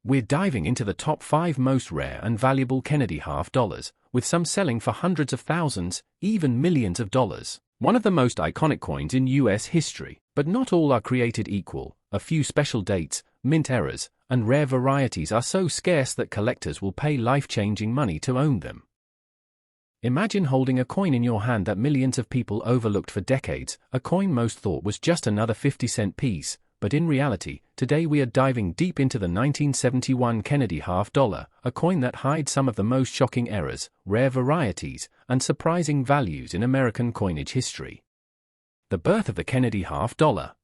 We're diving into the top 5 most rare and valuable Kennedy half dollars, with some selling for hundreds of thousands, even millions of dollars. One of the most iconic coins in US history, but not all are created equal. A few special dates, mint errors, and rare varieties are so scarce that collectors will pay life-changing money to own them. Imagine holding a coin in your hand that millions of people overlooked for decades, a coin most thought was just another 50-cent piece. But in reality, today we are diving deep into the 1971 Kennedy half dollar, a coin that hides some of the most shocking errors, rare varieties, and surprising values in American coinage history. The birth of the Kennedy half dollar.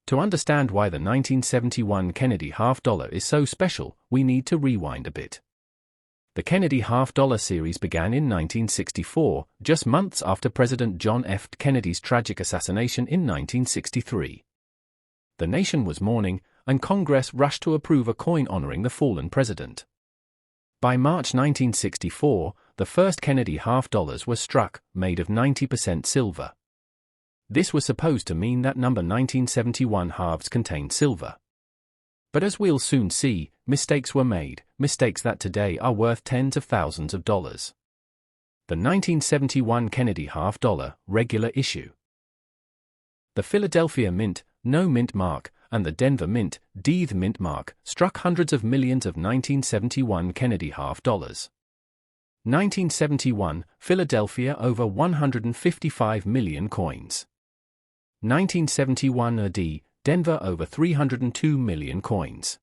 To understand why the 1971 Kennedy half dollar is so special, we need to rewind a bit. The Kennedy half dollar series began in 1964, just months after President John F. Kennedy's tragic assassination in 1963. The nation was mourning, and Congress rushed to approve a coin honoring the fallen president. By March 1964, the first Kennedy half dollars were struck, made of 90% silver. This was supposed to mean that number 1971 halves contained silver. But as we'll soon see, mistakes were made, mistakes that today are worth tens of thousands of dollars. The 1971 Kennedy half dollar, regular issue. The Philadelphia Mint, no mint mark, and the Denver Mint, Death mint mark, struck hundreds of millions of 1971 Kennedy half dollars. 1971, Philadelphia over 155 million coins. 1971 AD, Denver over 302 million coins.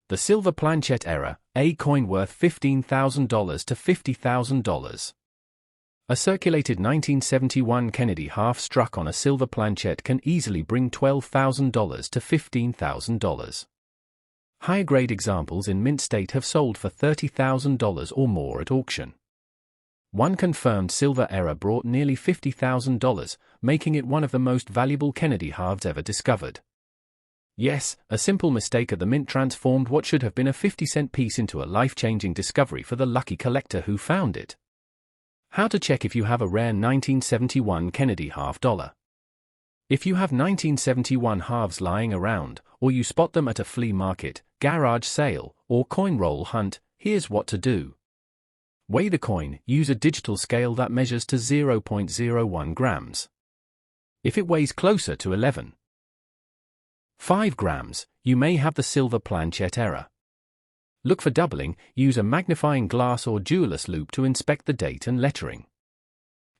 The silver planchet era, a coin worth $15,000 to $50,000. A circulated 1971 Kennedy half struck on a silver planchet can easily bring $12,000 to $15,000. Higher-grade examples in mint state have sold for $30,000 or more at auction. One confirmed silver error brought nearly $50,000, making it one of the most valuable Kennedy halves ever discovered. Yes, a simple mistake at the mint transformed what should have been a 50-cent piece into a life-changing discovery for the lucky collector who found it. How to check if you have a rare 1971 Kennedy half dollar. If you have 1971 halves lying around, or you spot them at a flea market, garage sale, or coin roll hunt, here's what to do. Weigh the coin, use a digital scale that measures to 0.01 grams. If it weighs closer to 11.5 grams, you may have the silver planchet error. Look for doubling, use a magnifying glass or jeweler's loupe to inspect the date and lettering.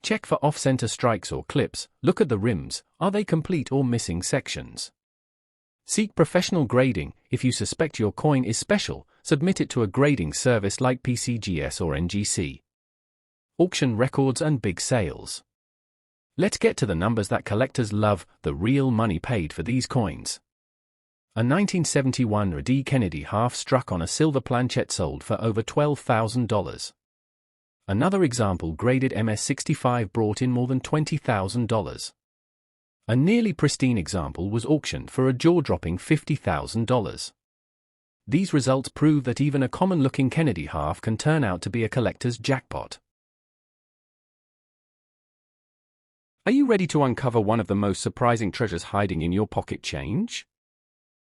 Check for off-center strikes or clips, look at the rims, are they complete or missing sections? Seek professional grading, if you suspect your coin is special, submit it to a grading service like PCGS or NGC. Auction records and big sales. Let's get to the numbers that collectors love, the real money paid for these coins. A 1971 AD Kennedy half struck on a silver planchet sold for over $12,000. Another example graded MS-65 brought in more than $20,000. A nearly pristine example was auctioned for a jaw-dropping $50,000. These results prove that even a common-looking Kennedy half can turn out to be a collector's jackpot. Are you ready to uncover one of the most surprising treasures hiding in your pocket change?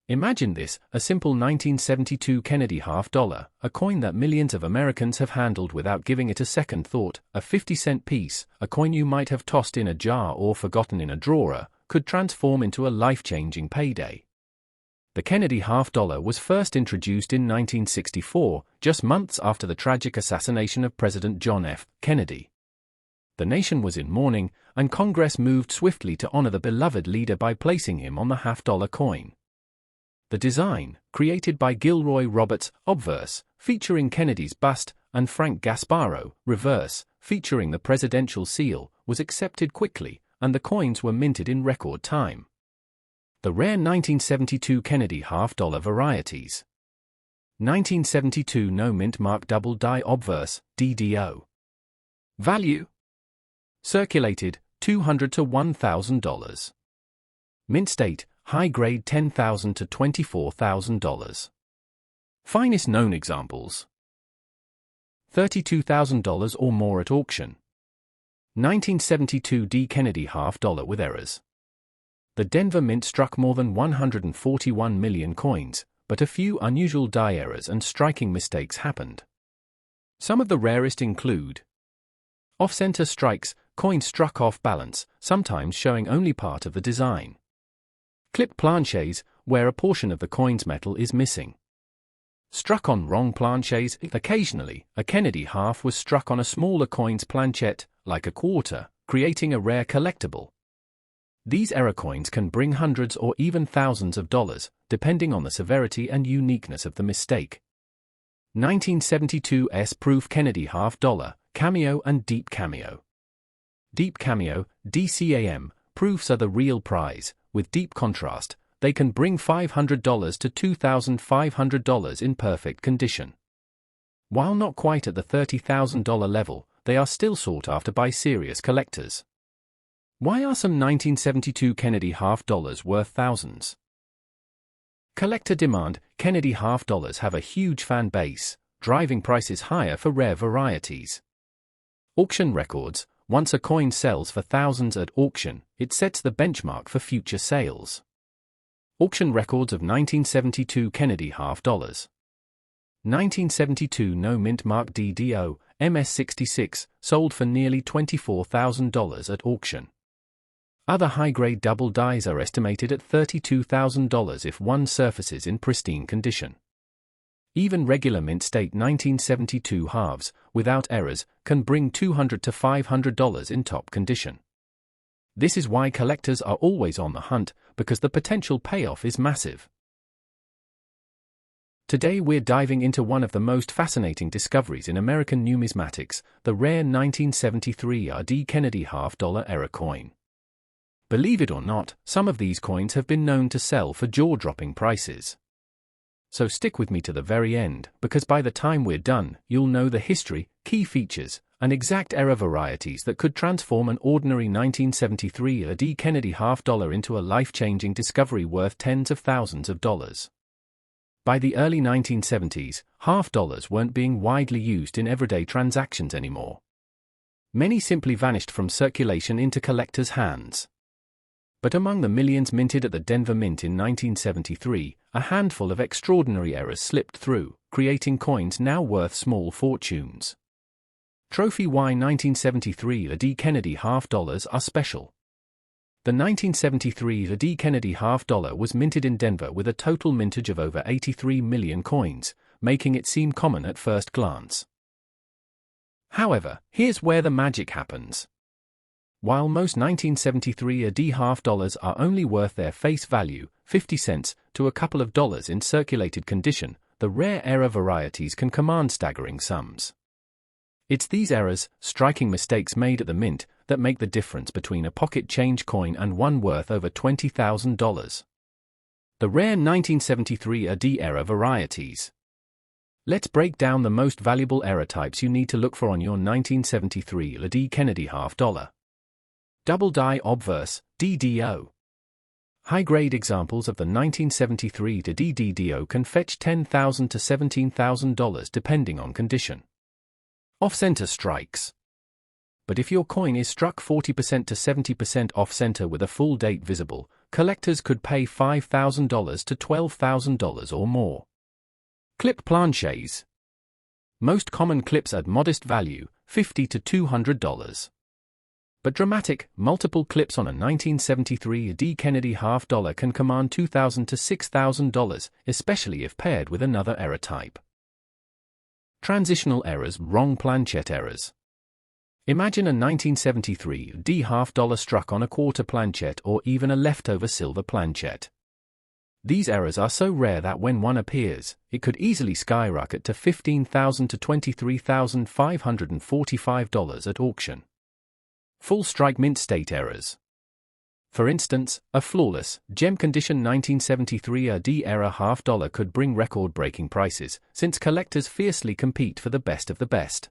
Imagine this, a simple 1972 Kennedy half dollar, a coin that millions of Americans have handled without giving it a second thought, a 50-cent piece, a coin you might have tossed in a jar or forgotten in a drawer, could transform into a life-changing payday. The Kennedy half dollar was first introduced in 1964, just months after the tragic assassination of President John F. Kennedy. The nation was in mourning, and Congress moved swiftly to honor the beloved leader by placing him on the half-dollar coin. The design, created by Gilroy Roberts, obverse, featuring Kennedy's bust, and Frank Gasparro, reverse, featuring the presidential seal, was accepted quickly, and the coins were minted in record time. The rare 1972 Kennedy half-dollar varieties. 1972 No Mint Mark Double Die Obverse, DDO. Value. Circulated, $200 to $1,000. Mint state, high grade $10,000 to $24,000. Finest known examples. $32,000 or more at auction. 1972 D Kennedy half dollar with errors. The Denver Mint struck more than 141 million coins, but a few unusual die errors and striking mistakes happened. Some of the rarest include off-center strikes, coin struck off balance, sometimes showing only part of the design. Clip planchets, where a portion of the coin's metal is missing. Struck on wrong planchets, occasionally, a Kennedy half was struck on a smaller coin's planchette, like a quarter, creating a rare collectible. These error coins can bring hundreds or even thousands of dollars, depending on the severity and uniqueness of the mistake. 1972 S-proof Kennedy half dollar, cameo and deep cameo. Deep cameo, DCAM, proofs are the real prize. With deep contrast, they can bring $500 to $2,500 in perfect condition. While not quite at the $30,000 level, they are still sought after by serious collectors. Why are some 1972 Kennedy half dollars worth thousands? Collector demand. Kennedy half dollars have a huge fan base, driving prices higher for rare varieties. Auction records. Once a coin sells for thousands at auction, it sets the benchmark for future sales. Auction records of 1972 Kennedy half dollars. 1972 no mint mark DDO, MS66, sold for nearly $24,000 at auction. Other high-grade double dies are estimated at $32,000 if one surfaces in pristine condition. Even regular mint state 1972 halves, without errors, can bring $200 to $500 in top condition. This is why collectors are always on the hunt, because the potential payoff is massive. Today we're diving into one of the most fascinating discoveries in American numismatics, the rare 1973 RD Kennedy half-dollar error coin. Believe it or not, some of these coins have been known to sell for jaw-dropping prices. So stick with me to the very end, because by the time we're done, you'll know the history, key features, and exact error varieties that could transform an ordinary 1973 RD Kennedy half-dollar into a life-changing discovery worth tens of thousands of dollars. By the early 1970s, half-dollars weren't being widely used in everyday transactions anymore. Many simply vanished from circulation into collectors' hands. But among the millions minted at the Denver Mint in 1973, a handful of extraordinary errors slipped through, creating coins now worth small fortunes. Trophy Y 1973 RD Kennedy half-dollars are special. The 1973 RD Kennedy half-dollar was minted in Denver with a total mintage of over 83 million coins, making it seem common at first glance. However, here's where the magic happens. While most 1973 RD half-dollars are only worth their face value, 50 cents, to a couple of dollars in circulated condition, the rare error varieties can command staggering sums. It's these errors, striking mistakes made at the mint, that make the difference between a pocket change coin and one worth over $20,000. The rare 1973 RD error varieties. Let's break down the most valuable error types you need to look for on your 1973 RD Kennedy half-dollar. Double die obverse, DDO. High-grade examples of the 1973 to DDO can fetch $10,000 to $17,000 depending on condition. Off-center strikes. But if your coin is struck 40% to 70% off-center with a full date visible, collectors could pay $5,000 to $12,000 or more. Clip planchets. Most common clips at modest value, $50 to $200. But dramatic, multiple clips on a 1973 D. Kennedy half-dollar can command $2,000 to $6,000, especially if paired with another error type. Transitional errors, wrong planchette errors. Imagine a 1973 D half-dollar struck on a quarter planchette or even a leftover silver planchette. These errors are so rare that when one appears, it could easily skyrocket to $15,000 to $23,545 at auction. Full strike mint state errors. For instance, a flawless, gem condition 1973 AD error half-dollar could bring record-breaking prices, since collectors fiercely compete for the best of the best.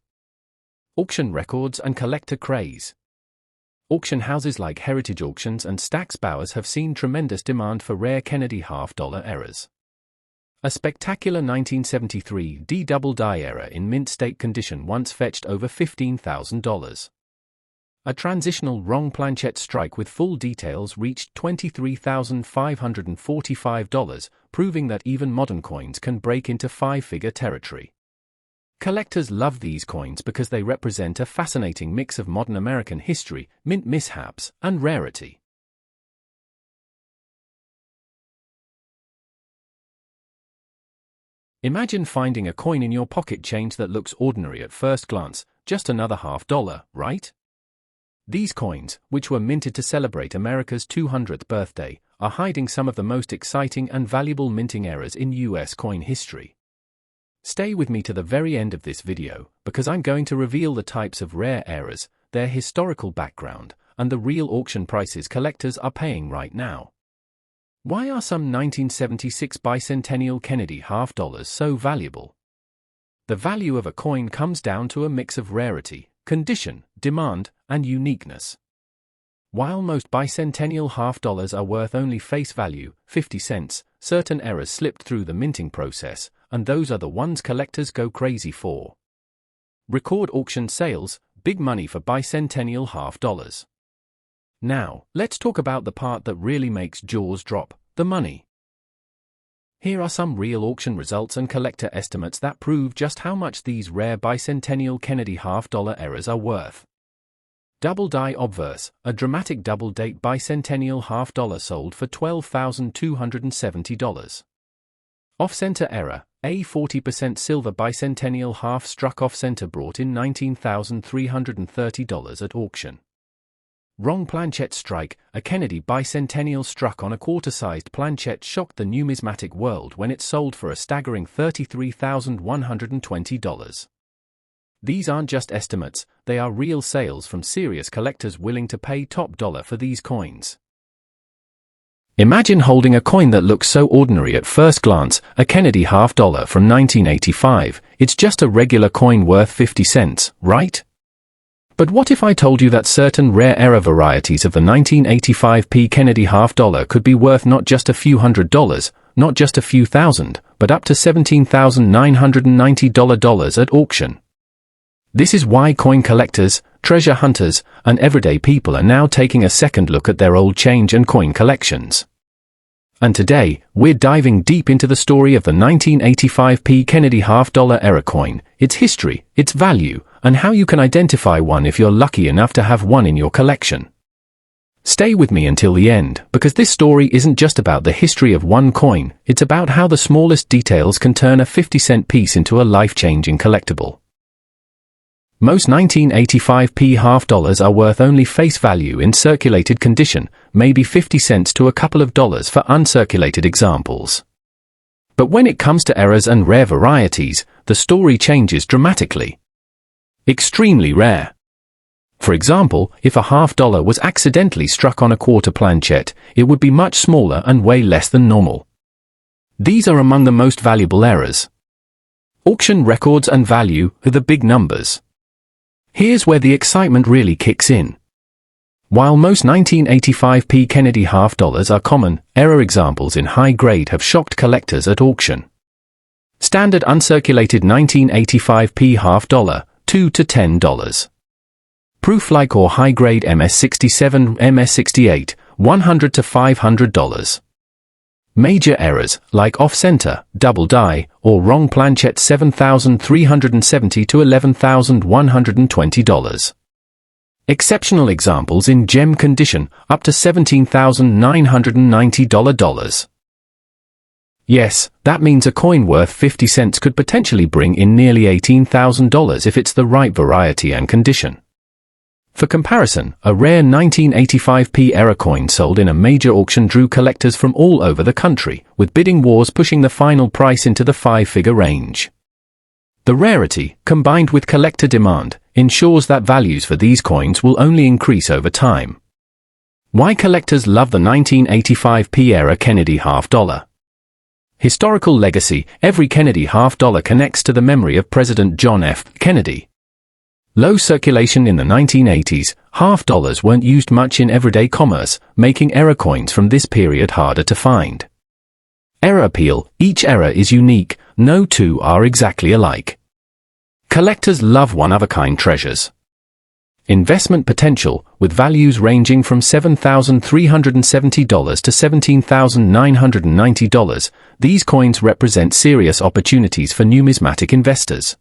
Auction records and collector craze. Auction houses like Heritage Auctions and Stack's Bowers have seen tremendous demand for rare Kennedy half-dollar errors. A spectacular 1973 D double die error in mint state condition once fetched over $15,000. A transitional wrong planchette strike with full details reached $23,545, proving that even modern coins can break into five-figure territory. Collectors love these coins because they represent a fascinating mix of modern American history, mint mishaps, and rarity. Imagine finding a coin in your pocket change that looks ordinary at first glance, just another $50, right? These coins, which were minted to celebrate America's 200th birthday, are hiding some of the most exciting and valuable minting eras in US coin history. Stay with me to the very end of this video, because I'm going to reveal the types of rare eras, their historical background, and the real auction prices collectors are paying right now. Why are some 1976 bicentennial Kennedy $50 so valuable? The value of a coin comes down to a mix of rarity, condition, demand, and uniqueness. While most bicentennial $50 are worth only face value, 50 cents, certain errors slipped through the minting process, and those are the ones collectors go crazy for. Record auction sales, big money for bicentennial $50. Now, let's talk about the part that really makes jaws drop, the money. Here are some real auction results and collector estimates that prove just how much these rare bicentennial Kennedy $50 errors are worth. Double die obverse, a dramatic double-date bicentennial $50 sold for $12,270. Off-center error, a 40% silver bicentennial half struck off-center brought in $19,330 at auction. Wrong planchette strike, a Kennedy bicentennial struck on a quarter-sized planchette shocked the numismatic world when it sold for a staggering $33,120. These aren't just estimates, they are real sales from serious collectors willing to pay top dollar for these coins. Imagine holding a coin that looks so ordinary at first glance, a Kennedy $50 from 1985. It's just a regular coin worth 50 cents, right? But what if I told you that certain rare era varieties of the 1985p Kennedy $50 could be worth not just a few $100s, not just a few thousand, but up to $17,990 at auction? This is why coin collectors, treasure hunters, and everyday people are now taking a second look at their old change and coin collections. And today, we're diving deep into the story of the 1985p Kennedy $50 era coin, its history, its value, and how you can identify one if you're lucky enough to have one in your collection. Stay with me until the end, because this story isn't just about the history of one coin, it's about how the smallest details can turn a 50-cent piece into a life-changing collectible. Most 1985p $50 are worth only face value in circulated condition, maybe 50 cents to a couple of dollars for uncirculated examples. But when it comes to errors and rare varieties, the story changes dramatically. Extremely rare. For example, if a $50 was accidentally struck on a quarter planchette, it would be much smaller and weigh less than normal. These are among the most valuable errors. Auction records and value are the big numbers. Here's where the excitement really kicks in. While most 1985p Kennedy $50 are common, error examples in high grade have shocked collectors at auction. Standard uncirculated 1985p $50, $2 to $10. Proof-like or high-grade MS67, MS68, $100 to $500. Major errors, like off-center, double die, or wrong planchette $7,370 to $11,120. Exceptional examples in gem condition, up to $17,990. Yes, that means a coin worth 50 cents could potentially bring in nearly $18,000 if it's the right variety and condition. For comparison, a rare 1985p era coin sold in a major auction drew collectors from all over the country, with bidding wars pushing the final price into the five-figure range. The rarity, combined with collector demand, ensures that values for these coins will only increase over time. Why collectors love the 1985p era Kennedy $50? Historical legacy. Every Kennedy $50 connects to the memory of President John F. Kennedy. Low circulation in the 1980s, $50 weren't used much in everyday commerce, making error coins from this period harder to find. Error appeal. Each error is unique, no two are exactly alike. Collectors love one-of-a-kind treasures. Investment potential, with values ranging from $7,370 to $17,990, these coins represent serious opportunities for numismatic investors.